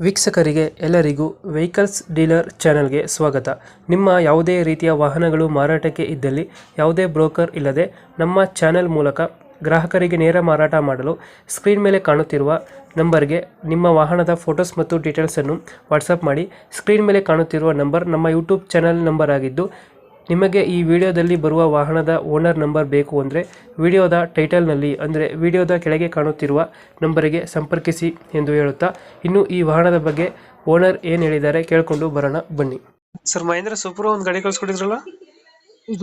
ವೀಕ್ಷಕರಿಗೆ ಎಲ್ಲರಿಗೂ vehicles dealer ಚಾನೆಲ್ಗೆ ಸ್ವಾಗತ. ನಿಮ್ಮ ಯಾವುದೇ ರೀತಿಯ ವಾಹನಗಳು ಮಾರಾಟಕ್ಕೆ ಇದ್ದಲ್ಲಿ ಯಾವುದೇ ಬ್ರೋಕರ್ ಇಲ್ಲದೆ ನಮ್ಮ ಚಾನೆಲ್ ಮೂಲಕ ಗ್ರಾಹಕರಿಗೆ ನೇರ ಮಾರಾಟ ಮಾಡಲು ಸ್ಕ್ರೀನ್ ಮೇಲೆ ಕಾಣುತ್ತಿರುವ ನಂಬರ್ಗೆ ನಿಮ್ಮ ವಾಹನದ ಫೋಟೋಸ್ ಮತ್ತು ಡೀಟೇಲ್ಸನ್ನು ವಾಟ್ಸಪ್ ಮಾಡಿ. ಸ್ಕ್ರೀನ್ ಮೇಲೆ ಕಾಣುತ್ತಿರುವ ನಂಬರ್ ನಮ್ಮ ಯೂಟ್ಯೂಬ್ ಚಾನೆಲ್ ನಂಬರ್ ಆಗಿದ್ದು, ನಿಮಗೆ ಈ ವಿಡಿಯೋದಲ್ಲಿ ಬರುವ ವಾಹನದ ಓನರ್ ನಂಬರ್ ಬೇಕು ಅಂದರೆ ವಿಡಿಯೋದ ಟೈಟಲ್ನಲ್ಲಿ ಅಂದರೆ ವಿಡಿಯೋದ ಕೆಳಗೆ ಕಾಣುತ್ತಿರುವ ನಂಬರಿಗೆ ಸಂಪರ್ಕಿಸಿ ಎಂದು ಹೇಳುತ್ತಾ, ಇನ್ನು ಈ ವಾಹನದ ಬಗ್ಗೆ ಓನರ್ ಏನು ಹೇಳಿದ್ದಾರೆ ಕೇಳಿಕೊಂಡು ಬರೋಣ ಬನ್ನಿ. ಸರ್, ಮಹೇಂದ್ರ ಸೂಪರ್ ಒಂದು ಗಾಡಿ ಕಳ್ಸ್ಕೊಟ್ಟಿದ್ರಲ್ಲ,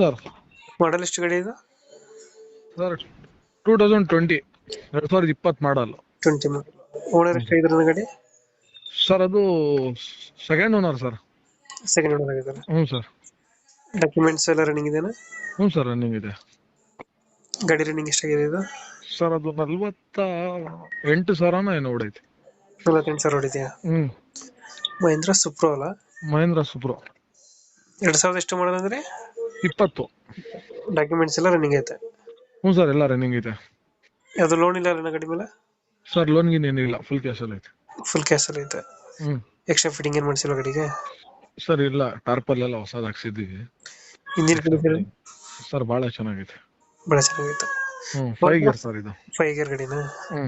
ಸರ್ ಮಾಡಲ್ ಎಷ್ಟು ಗಾಡಿ ಇದು? ಸರ್ 2020 2020 ಮಾಡಲ್. 20 ಮಾಡಲ್. ಓನರ್ ಎಷ್ಟಾಗಿದ್ರೆ ಗಾಡಿ? ಸರ್ ಅದು second owner sir. Second owner ಆಗಿದ್ದಾರೆ. ಹ್ಞೂ ಸರ್. ಡಾಕ್ಯುಮೆಂಟ್ಸ್ ಎಲ್ಲ ರನ್ನಿಂಗ್ ಇದೆನಾ? ಹ್ಞೂ ಸರ್, ರನ್ನಿಂಗ್ ಇದೆ. ಗಾಡಿ ರನ್ನಿಂಗ್ ಎಷ್ಟಾಗಿದೆ ಇದು? ಸರ್ ಅದು 48,000 ಏನೋ ಹೊಡೈತಿ. 48,000 ಹೊಡಿದೆಯಾ? ಹ್ಞೂ. ಮಹೇಂದ್ರ ಸೂಪ್ರೋ ಅಲ್ಲ? ಮಹೇಂದ್ರ ಸೂಪ್ರೋ 2000 ಎಷ್ಟು ಮಾಡಲ್ ಅಂದ್ರೆ? 20. ಡಾಕ್ಯುಮೆಂಟ್ಸ್ ಎಲ್ಲ ರನ್ನಿಂಗ್ ಐತೆ? ಹ್ಞೂ ಸರ್, ಎಲ್ಲ ರನ್ನಿಂಗ್ ಇದೆ. ಯಾವ್ದು ಲೋನ್ ಇಲ್ಲ ಅಲ್ಲ ಗಾಡಿ ಮೇಲೆ? ಸರ್ ಲೋನ್ ಗಿನ್ ಏನಿಲ್ಲ, ಫುಲ್ ಕ್ಯಾಶಲ್ಲಿ ಐತೆ. ಫುಲ್ ಕ್ಯಾಶ್ ಅಲ್ಲಿ ಐತೆ. ಹ್ಞೂ. ಎಕ್ಸ್ಟ್ರಾ ಫಿಟ್ಟಿಂಗ್ ಏನ್ ಮಾಡಿಸಿಲ್ಲ ಗಾಡಿಗೆ? ಸರ್ ಇಲ್ಲ, ಟಾರ್ಪಲ್ ಎಲ್ಲ ಹೊಸದು ಹಾಕ್ಸಿದ್ದೀವಿ. ಹಿಂದಿನ ಕಂಡೀಷನ್ ಸರ್ ಭಾಳ ಚೆನ್ನಾಗೈತೆ. ಬಹಳ ಚೆನ್ನಾಗೈತೆ. ಹ್ಞೂ. 5 ಗೇರ್ ಸರ್ ಇದು. 5 ಗೇರ್ ಗಾಡಿನಾ? ಹ್ಞೂ.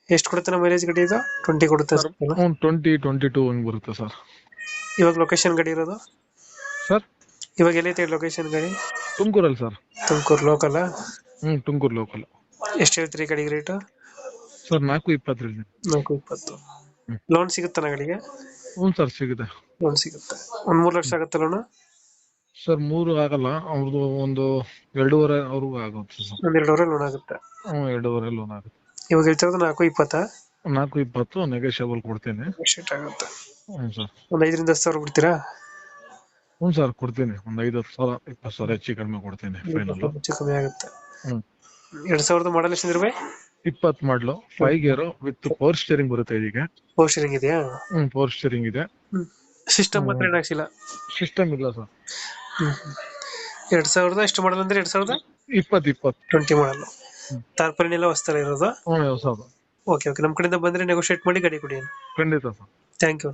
ಎಷ್ಟು ಕೊಡುತ್ತೆ ನಮ್ಮ ಮೈಲೇಜ್ ಗಾಡಿ ಇದು? 20 ಕೊಡುತ್ತೆ ಸರ್ ಹ್ಞೂ, 20-22 ಹಂಗೆ ಬರುತ್ತೆ ಸರ್. ಇವಾಗ ಲೊಕೇಶನ್ ಗಾಡಿ ಇರೋದು? ಸರ್ ಇವಾಗ ಎಲ್ಲೈತೆ ಲೊಕೇಶನ್ ಗಾಡಿ? ತುಮಕೂರಲ್ಲಿ ಸರ್. ತುಮಕೂರು ಲೋಕಲ್? ಹ್ಞೂ, ತುಮಕೂರು ಲೋಕಲ್. ಎಷ್ಟು ಹೇಳ್ತೀರಿ ಗಾಡಿಗೆ ರೇಟ್? ಸರ್ 4.20. 4.20. ಲೋನ್ ಸಿಗುತ್ತಾನ ಗಾಡಿಗೆ? ಹ್ಞೂ ಸರ್, ಸಿಗುತ್ತೆ. ಲೋನ್ ಸಿಗುತ್ತೆ. ಒಂದ್ 3 ಲಕ್ಷ ಆಗುತ್ತೆ ಲೋನ್? ಸರ್ 3 ಆಗಲ್ಲ, ಅವ್ರದ್ದು ಒಂದು 2.5 ಅವ್ರಿಗೂ ಆಗುತ್ತೆ ಸರ್. ಒಂದ್ 2.5 ಲೋನ್ ಆಗುತ್ತೆ. ಹ್ಞೂ, 2.5 ಲೋನ್ ಆಗುತ್ತೆ. ಇವಾಗ ಹೇಳ್ತಿರೋದು 4.20? 4.20 ನೆಗೋಷಿಯಬಲ್ ಕೊಡ್ತೀನಿ. ಎಷ್ಟ್ ಆಗುತ್ತೆ? ಹ್ಞೂ ಸರ್. ಒಂದ್ 5,000-10,000 ಬಿಡ್ತೀರಾ? ಹ್ಞೂ ಸರ್, ಕೊಡ್ತೀನಿ. ಒಂದು 5,000 20,000 ಹೆಚ್ಚು ಕಡಿಮೆ ಕೊಡ್ತೀನಿ ಫೈನಲ್. ಹೆಚ್ಚು ಕಮ್ಮಿ ಆಗುತ್ತೆ. ಹ್ಞೂ. 2000 ಮಾಡಲ್ ಎಷ್ಟು ರೂಪಾಯಿ? 20 ಮಾಡಲು 5 ಗೇರು ವಿತ್ ಪವರ್ ಸ್ಟೇರಿಂಗ್ ಬರುತ್ತೆ ಇದಕ್ಕೆ. ಪವರ್ ಸ್ಟೀರಿಂಗ್ ಇದೆಯಾ? ಹ್ಞೂ, ಪವರ್ ಸ್ಟೇರಿಂಗ್ ಇದೆ. ಸಿಸ್ಟಮ್ ಮಾತ್ರ ಏನು ಹಾಕ್ಸಿಲ್ಲ? ಸಿಸ್ಟಮ್ ಇಲ್ಲ ಸರ್. 2000 ಎಷ್ಟು ಮಾಡಲ್ ಅಂದ್ರೆ? 2020. 20 ಮಾಡಲ್. ಟಾರ್ಪಲಿನ್ ಎಲ್ಲ ಹೊಸತರ ಇರೋದು? ಹ್ಞೂ, ಹೊಸದು. ಓಕೆ ಓಕೆ, ನಮ್ಮ ಕಡೆಯಿಂದ ಬಂದ್ರೆ ನೆಗೋಶಿಯೇಟ್ ಮಾಡಿ ಗಾಡಿ ಕೊಡಿ. ಖಂಡಿತ ಸರ್. Thank you.